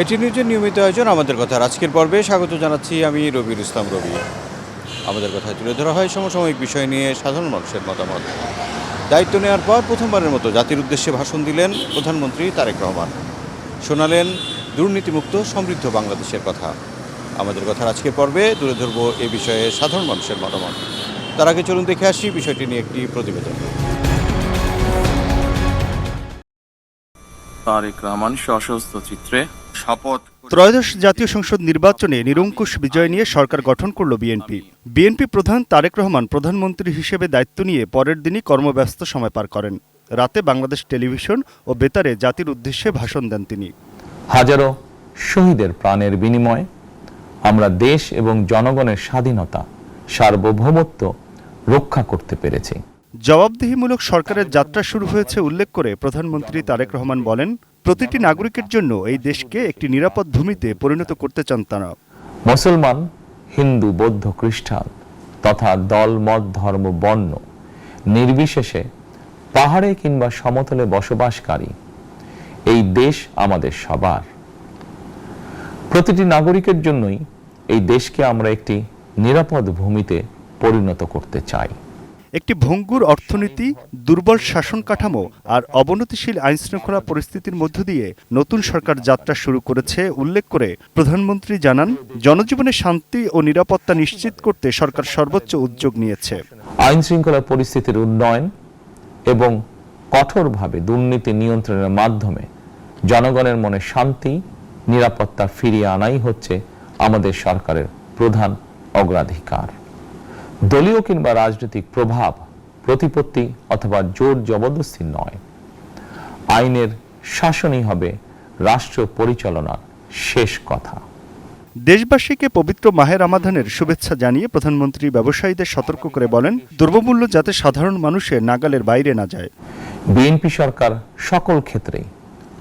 এটি নিউজের নিয়মিত আয়োজন আমাদের কথার আজকের পর্বে স্বাগত জানাচ্ছি আমি রবিউল ইসলাম রবি। আমাদের কথায় তুলে ধরা হয় সমসাময়িক বিষয় নিয়ে সাধারণ মানুষের মতামত। দায়িত্ব নেওয়ার পর প্রথমবারের মতো জাতির উদ্দেশ্যে ভাষণ দিলেন প্রধানমন্ত্রী তারেক রহমান। শোনালেন দুর্নীতিমুক্ত সমৃদ্ধ বাংলাদেশের কথা। আমাদের কথার আজকের পর্বে তুলে ধরব এ বিষয়ে সাধারণ মানুষের মতামত। তার আগে চলুন দেখে আসি বিষয়টি নিয়ে একটি প্রতিবেদন। তারেক রহমান সশস্ত্র চিত্রে শপথ। ত্রয়োদশ জাতীয় সংসদ নির্বাচনে নিরঙ্কুশ বিজয় নিয়ে সরকার গঠন করল বিএনপি। বিএনপি প্রধান তারেক রহমান প্রধানমন্ত্রী হিসেবে দায়িত্ব নিয়ে পরের দিনই কর্মব্যস্ত সময় পার করেন। রাতে বাংলাদেশ টেলিভিশন ও বেতারে জাতির উদ্দেশ্যে ভাষণ দেন তিনি। হাজারো শহীদের প্রাণের বিনিময়ে আমরা দেশ এবং জনগণের স্বাধীনতা, সার্বভৌমত্ব রক্ষা করতে পেরেছি। জবাবদিহিমূলক সরকারের যাত্রা শুরু হয়েছে উল্লেখ করে প্রধানমন্ত্রী তারেক রহমান বলেন, প্রতিটি নাগরিকের জন্য এই দেশকে একটি নিরাপদ ভূমিতে পরিণত করতে চান তারা। মুসলমান, হিন্দু, বৌদ্ধ, খ্রিস্টান তথা দল, মত, ধর্ম, বর্ণ নির্বিশেষে পাহাড়ে কিংবা সমতলে বসবাসকারী এই দেশ আমাদের সবার। প্রতিটি নাগরিকের জন্যই এই দেশকে আমরা একটি নিরাপদ ভূমিতে পরিণত করতে চাই। একটি ভঙ্গুর অর্থনীতি, দুর্বল শাসন কাঠামো আর অবনতিশীল আইনশৃঙ্খলা পরিস্থিতির মধ্য দিয়ে নতুন সরকার যাত্রা শুরু করেছে উল্লেখ করে প্রধানমন্ত্রী জানান, জনজীবনে শান্তি ও নিরাপত্তা নিশ্চিত করতে সরকার সর্বোচ্চ উদ্যোগ নিয়েছে। আইনশৃঙ্খলা পরিস্থিতির উন্নয়ন এবং কঠোরভাবে দুর্নীতি নিয়ন্ত্রণের মাধ্যমে জনগণের মনে শান্তি, নিরাপত্তা ফিরিয়ে আনাই হচ্ছে আমাদের সরকারের প্রধান অগ্রাধিকার। দলীয় কিংবা রাজনৈতিক প্রভাব, প্রতিপত্তি অথবা জোর জবরদস্তি নয়, আইনের শাসনই হবে রাষ্ট্র পরিচালনার শেষ কথা। দেশবাসীকে পবিত্র মাহে রমাদানের শুভেচ্ছা জানিয়ে প্রধানমন্ত্রী ব্যবসায়ীদের সতর্ক করে বলেন, দ্রব্যমূল্য যাতে সাধারণ মানুষের নাগালের বাইরে না যায়। বিএনপি সরকার সকল ক্ষেত্রেই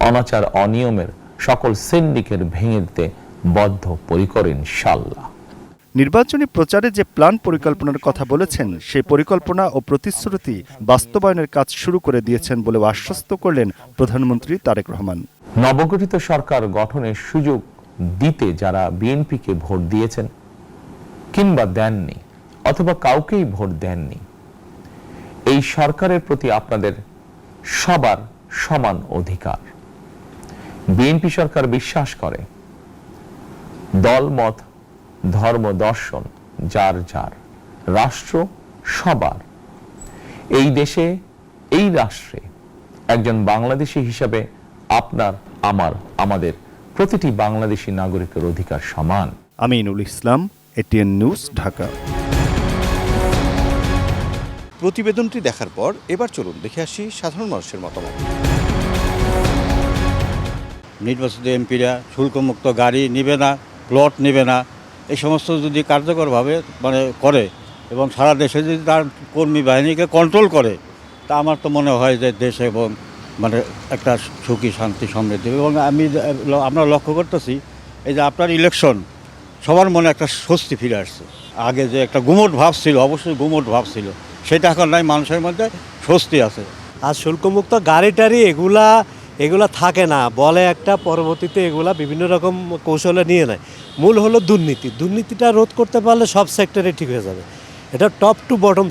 অনাচার, অনিয়মের সকল সিন্ডিকেট ভেঙে দিতে বদ্ধপরিকর ইনশাআল্লাহ। নির্বাচনী প্রচারে যে প্ল্যান পরিকল্পনার কথা বলেছেন, সেই পরিকল্পনা ও প্রতিশ্রুতি বাস্তবায়নের কাজ শুরু করে দিয়েছেন বলে আশ্বস্ত করলেন প্রধানমন্ত্রী তারেক রহমান। নবগঠিত সরকার গঠনের সুযোগ দিতে যারা বিএনপিকে ভোট দিয়েছেন কিংবা দেননি অথবা কাউকেই ভোট দেননি, এই সরকারের প্রতি আপনাদের সবার সমান অধিকার। বিএনপি সরকার বিশ্বাস করে দল, মত, ধর্ম, দর্শন যার যার, রাষ্ট্র সবার। এই দেশে, এই রাষ্ট্রে একজন বাংলাদেশী হিসাবে আপনার, আমার, আমাদের প্রতিটি বাংলাদেশী নাগরিকের অধিকার সমান। Aminul Islam, ATN news, Dhaka. প্রতিবেদনটি দেখার পর এবার চলুন দেখে আসি সাধারণ মানুষের মতামত। নির্বাচিত এমপিরা শুল্কমুক্ত গাড়ি নেবে না, প্লট নেবে না, এই সমস্ত যদি কার্যকরভাবে করে এবং সারা দেশে যদি তার কর্মী বাহিনীকে কন্ট্রোল করে, তা আমার তো মনে হয় যে দেশ এবং একটা সুখী, শান্তি, সমৃদ্ধি। এবং আমরা লক্ষ্য করতেছি এই যে আপনার ইলেকশন, সবার মনে একটা স্বস্তি ফিরে আসছে। আগে যে একটা গুমট ভাব ছিল, অবশ্যই গুমট ভাব ছিল, সেটা এখন নাই, মানুষের মধ্যে স্বস্তি আছে। আর শুল্কমুক্ত গাড়ি টাড়ি এগুলা থাকে না বলে একটা, পরবর্তীতে এগুলা বিভিন্ন রকম কৌশলে নিয়ে নেয়। মূল হলো দুর্নীতিটা রোধ করতে পারলে সব সেক্টরে ঠিক হয়ে যাবে। এটা টপ টু বটম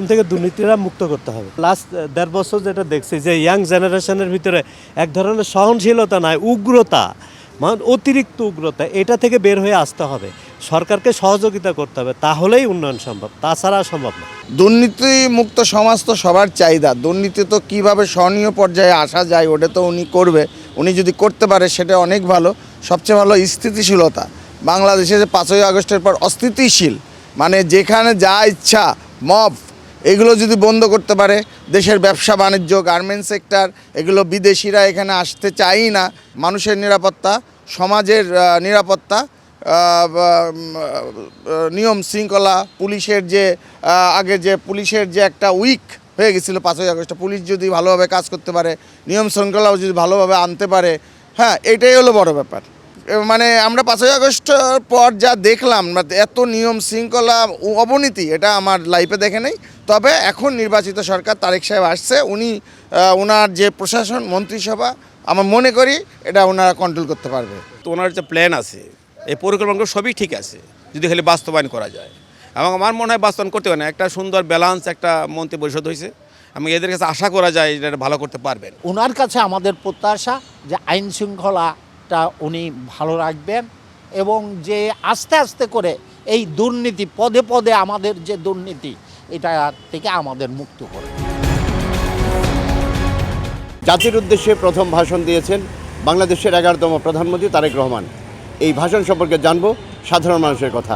থেকে দুর্নীতিটা মুক্ত করতে হবে। লাস্ট 1.5 বছর যেটা দেখছি যে ইয়াং জেনারেশনের ভিতরে এক ধরনের সহনশীলতা নাই, উগ্রতা, অতিরিক্ত উগ্রতা, এটা থেকে বের হয়ে আসতে হবে। সরকারকে সহযোগিতা করতে হবে, তাহলেই উন্নয়ন সম্ভব, তাছাড়া সম্ভব না। দুর্নীতি মুক্ত সমাজ তো সবার চাহিদা। দুর্নীতি তো কীভাবে সহনীয় পর্যায়ে আসা যায় ওটা তো উনি করবে। উনি যদি করতে পারে সেটা অনেক ভালো। সবচেয়ে ভালো স্থিতিশীলতা। বাংলাদেশে যে 5ই আগস্টের পর অস্থিতিশীল, যেখানে যা ইচ্ছা মব, এগুলো যদি বন্ধ করতে পারে, দেশের ব্যবসা বাণিজ্য, গার্মেন্টস সেক্টর, এগুলো বিদেশিরা এখানে আসতে চাই না। মানুষের নিরাপত্তা, সমাজের নিরাপত্তা, নিয়ম শৃঙ্খলা, পুলিশের যে পুলিশের যে একটা উইক হয়ে গেছিলো 5ই আগস্টে, পুলিশ যদি ভালোভাবে কাজ করতে পারে, নিয়ম শৃঙ্খলাও যদি ভালোভাবে আনতে পারে, হ্যাঁ, এটাই হলো বড় ব্যাপার। আমরা 5ই আগস্ট পর যা দেখলাম, এত নিয়ম শৃঙ্খলা অবনতি, এটা আমার লাইফে দেখে নেই। তবে এখন নির্বাচিত সরকার তারেক সাহেব আসছে, উনি ওনার যে প্রশাসন, মন্ত্রিসভা, আমার মনে করি এটা ওনারা কন্ট্রোল করতে পারবে। তো ওনার যে প্ল্যান আছে এই পরিকল্পনাগুলো সবই ঠিক আছে যদি খালি বাস্তবায়ন করা যায়, এবং আমার মনে হয় বাস্তবায়ন করতে হবে না। একটা সুন্দর ব্যালান্স একটা মন্ত্রী পরিষদ হয়েছে, এবং এদের কাছে আশা করা যায় এটা ভালো করতে পারবেন। ওনার কাছে আমাদের প্রত্যাশা যে আইন শৃঙ্খলাটা উনি ভালো রাখবেন এবং যে আস্তে আস্তে করে এই দুর্নীতি পদে পদে আমাদের যে দুর্নীতি এটা থেকে আমাদের মুক্ত করবেন। জাতির উদ্দেশ্যে প্রথম ভাষণ দিয়েছেন বাংলাদেশের 11তম প্রধানমন্ত্রী তারেক রহমান। এই ভাষণ সম্পর্কে জানব সাধারণ মানুষের কথা।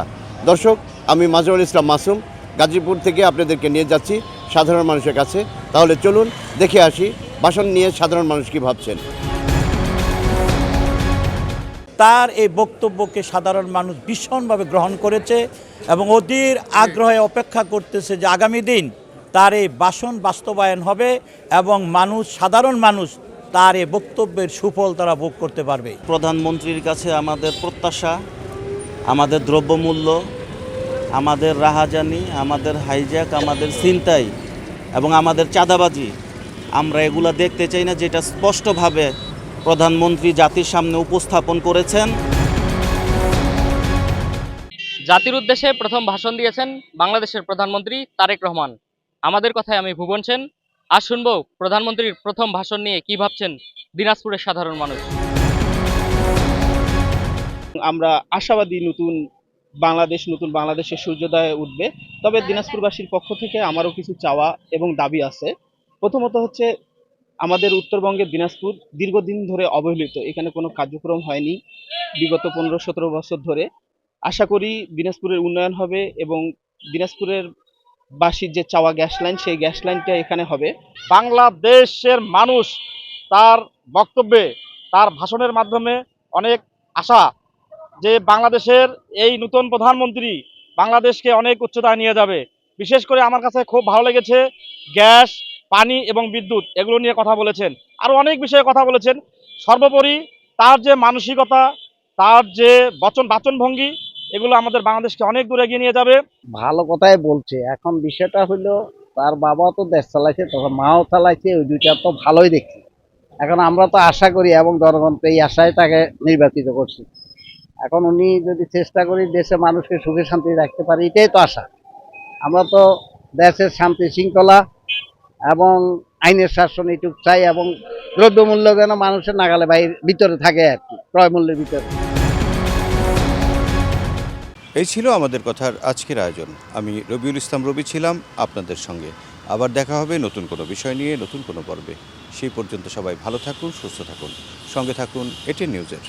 দর্শক, আমি মাজহারুল ইসলাম মাসুম গাজীপুর থেকে আপনাদেরকে নিয়ে যাচ্ছি সাধারণ মানুষের কাছে। তাহলে চলুন দেখে আসি ভাষণ নিয়ে সাধারণ মানুষ কী ভাবছেন। তার এই বক্তব্যকে সাধারণ মানুষ ভীষণভাবে গ্রহণ করেছে এবং অধীর আগ্রহে অপেক্ষা করতেছে যে আগামী দিন তার এই ভাষণ বাস্তবায়ন হবে এবং সাধারণ মানুষ তার এই বক্তব্যের সুফল তারা ভোগ করতে পারবে। প্রধানমন্ত্রীর কাছে আমাদের প্রত্যাশা, আমাদের দ্রব্যমূল্য, আমাদের রাহাজানি, আমাদের হাইজ্যাক, আমাদের ছিনতাই এবং আমাদের চাঁদাবাজি, আমরা এগুলা দেখতে চাই না, যেটা স্পষ্টভাবে প্রধানমন্ত্রী জাতির সামনে উপস্থাপন করেছেন। জাতির উদ্দেশ্যে প্রথম ভাষণ দিয়েছেন বাংলাদেশের প্রধানমন্ত্রী তারেক রহমান। আমাদের কথায় আমি ভুবন সেন। আজ শুনবো প্রধানমন্ত্রীর প্রথম ভাষণ নিয়ে কি ভাবছেন দিনাজপুরের সাধারণ মানুষ। আমরা আশাবাদী নতুন বাংলাদেশের সূর্যোদয় উঠবে। তবে দিনাজপুরবাসীর পক্ষ থেকে আমারও কিছু চাওয়া এবং দাবি আছে। প্রথমত হচ্ছে, আমাদের উত্তরবঙ্গের দিনাজপুর দীর্ঘদিন ধরে অবহেলিত, এখানে কোনো কার্যক্রম হয়নি বিগত 15-17 বছর ধরে। আশা করি দিনাজপুরের উন্নয়ন হবে এবং দিনাজপুরের বাসীর যে চাওয়া গ্যাস লাইন, সেই গ্যাস লাইনটা এখানে হবে। বাংলাদেশের মানুষ তার বক্তব্যে, তার ভাষণের মাধ্যমে অনেক আশা যে বাংলাদেশের এই নতুন প্রধানমন্ত্রী বাংলাদেশকে অনেক উচ্চতায় নিয়ে যাবে। বিশেষ করে আমার কাছে খুব ভালো লেগেছে গ্যাস, পানি এবং বিদ্যুৎ এগুলো নিয়ে কথা বলেছেন, আরও অনেক বিষয়ে কথা বলেছেন। সর্বোপরি তার যে মানসিকতা, তার যে বাচনভঙ্গি, এগুলো আমাদের বাংলাদেশকে অনেক দূর এগিয়ে নিয়ে যাবে। ভালো কথাই বলছে। এখন বিষয়টা হলো তার বাবা তো দেশ চালাইছে, তখন মাও চালাইছে, ওই দুইটা তো ভালোই দেখছি। এখন আমরা তো আশা করি এবং জনগণ তো এই আশায় তাকে নির্বাচিত করছি। এখন উনি যদি চেষ্টা করি দেশে মানুষকে সুখে শান্তি রাখতে পারি, এটাই তো আশা। আমরা তো দেশের শান্তি শৃঙ্খলা এবং আইনের শাসন এইটুকু চাই, এবং দ্রব্যমূল্য যেন মানুষের নাগালে ভিতরে থাকে আর কি, ক্রয় মূল্যের ভিতরে। এই ছিল আমাদের কথার আজকের আয়োজন। আমি রবিউল ইসলাম রবি ছিলাম আপনাদের সঙ্গে। আবার দেখা হবে নতুন কোনো বিষয় নিয়ে, নতুন কোনো পর্বে। সেই পর্যন্ত সবাই ভালো থাকুন, সুস্থ থাকুন, সঙ্গে থাকুন এটিএন নিউজের।